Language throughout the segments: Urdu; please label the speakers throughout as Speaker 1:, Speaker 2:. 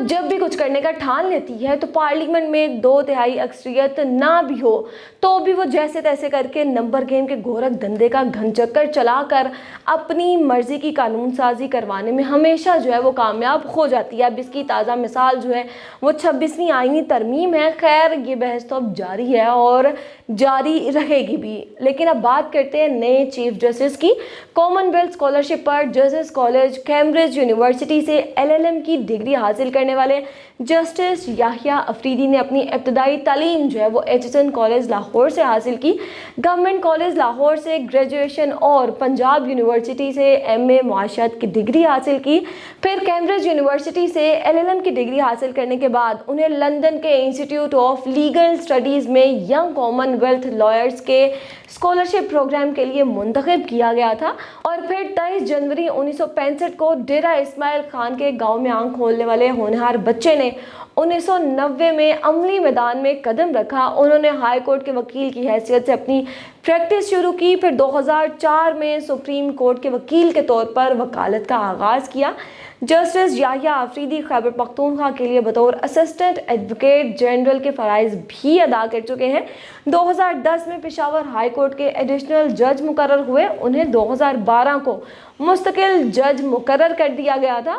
Speaker 1: جب بھی کچھ کرنے کا ٹھان لیتی ہے تو پارلیمنٹ میں 2/3 اکثریت نہ بھی ہو تو بھی وہ جیسے تیسے کر کے نمبر گیم کے گورکھ دھندے کا گھن چکر چلا کر اپنی مرضی کی قانون سازی کروانے میں ہمیشہ وہ کامیاب ہو جاتی ہے۔ اب اس کی تازہ مثال وہ 26ویں آئینی ترمیم ہے۔ خیر یہ بحث تو اب جاری ہے اور جاری رہے گی بھی، لیکن اب بات کرتے ہیں نئے چیف جسٹس کی۔ کامن ویلتھ اسکالرشپ پر جسٹس کالج کیمبرج یونیورسٹی سے LLM کی ڈگری حاصل کرنے والے جسٹس یحییٰ افریدی نے اپنی ابتدائی تعلیم وہ ایچسن کالج لاہور سے حاصل کی، گورنمنٹ کالج لاہور سے گریجویشن اور پنجاب یونیورسٹی سے MA معاشیات کی ڈگری حاصل کی۔ پھر کیمبرج یونیورسٹی سے LLM کی ڈگری حاصل کرنے کے بعد انہیں لندن کے انسٹیٹیوٹ آف لیگل اسٹڈیز میں ینگ کامن ویلتھ لائرز کے اسکالرشپ پروگرام کے لیے منتخب کیا گیا تھا، اور پھر 23 جنوری 1965 کو ڈیرہ اسماعیل خان کے گاؤں میں آنکھ کھولنے والے ہونہار بچے نے 1990 میں عملی میدان میں قدم رکھا۔ انہوں نے ہائی کورٹ کے وکیل کی حیثیت سے اپنی پریکٹس شروع کی، پھر 2004 میں سپریم کورٹ کے وکیل کے طور پر وکالت کا آغاز کیا۔ جسٹس یحییٰ افریدی خیبر پختونخوا کے لیے بطور اسسٹنٹ ایڈوکیٹ جنرل کے فرائض بھی ادا کر چکے ہیں۔ 2010 میں پشاور ہائی کورٹ کے ایڈیشنل جج مقرر ہوئے، انہیں 2012 کو مستقل جج مقرر کر دیا گیا تھا۔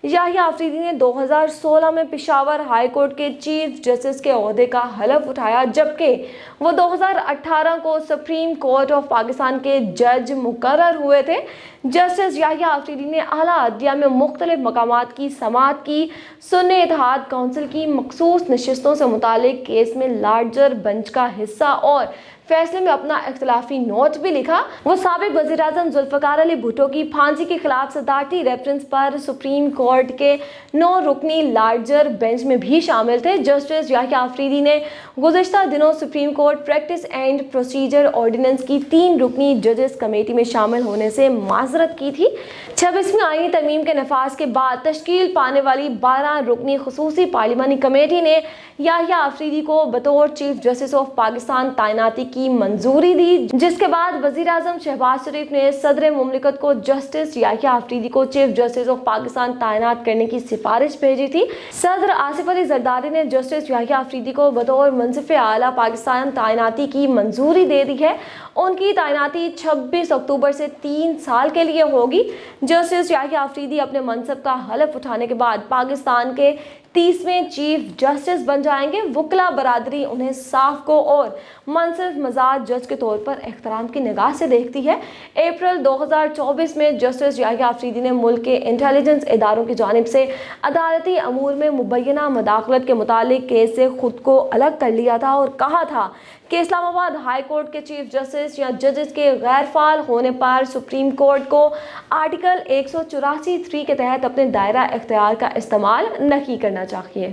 Speaker 1: یحییٰ افریدی نے 2016 میں پشاور ہائی کورٹ کے چیف جسٹس کے عہدے کا حلف اٹھایا، جبکہ وہ 2018 کو سپریم کورٹ آف پاکستان کے جج مقرر ہوئے تھے۔ جسٹس یحییٰ افریدی نے اعلیٰ عدلیہ میں مختلف مقامات کی سماعت کی، سنی اتحاد کونسل کی مخصوص نشستوں سے متعلق کیس میں لارجر بنچ کا حصہ اور فیصلے میں اپنا اختلافی نوٹ بھی لکھا۔ وہ سابق وزیر اعظم ذوالفقار علی بھٹو کی پھانسی کے خلاف صدارتی ریفرنس پر سپریم کورٹ کے 9 رکنی لارجر بینچ میں بھی شامل تھے۔ جسٹس یحییٰ افریدی نے گزشتہ دنوں supreme court practice and procedure ordinance کی 3 رکنی ججز کمیٹی میں شامل ہونے سے معذرت کی تھی۔ 26ویں آئینی ترمیم کے نفاذ کے بعد تشکیل پانے والی 12 رکنی خصوصی پارلیمانی کمیٹی نے یحییٰ افریدی کو بطور چیف جسٹس آف پاکستان تعیناتی کی منظوری دی، جس کے بعد وزیر اعظم شہباز شریف نے صدر مملکت کو جسٹس یحییٰ افریدی کو چیف جسٹس آف پاکستان تعینات کرنے کی سفارش بھیجی تھی۔ صدر آصف علی زرداری نے جسٹس یحییٰ افریدی کو بطور منصف اعلیٰ پاکستان تعیناتی کی منظوری دے دی ہے۔ ان کی تعیناتی 26 اکتوبر سے 3 سال کے لیے ہوگی۔ جسٹس یحییٰ افریدی اپنے منصب کا حلف اٹھانے کے بعد پاکستان کے 30ویں چیف جسٹس بن جائیں گے۔ وکلا برادری انہیں صاف گو اور منصف مزاج جج کے طور پر احترام کی نگاہ سے دیکھتی ہے۔ اپریل 2024 میں جسٹس یحییٰ افریدی نے ملک کے انٹیلیجنس اداروں کی جانب سے عدالتی امور میں مبینہ مداخلت کے متعلق کیس سے خود کو الگ کر لیا تھا اور کہا تھا کہ اسلام آباد ہائی کورٹ کے چیف جسٹس یا ججز کے غیر فعال ہونے پر سپریم کورٹ کو آرٹیکل 184(3) کے تحت اپنے دائرہ اختیار کا استعمال نہیں کرنا چاہیے۔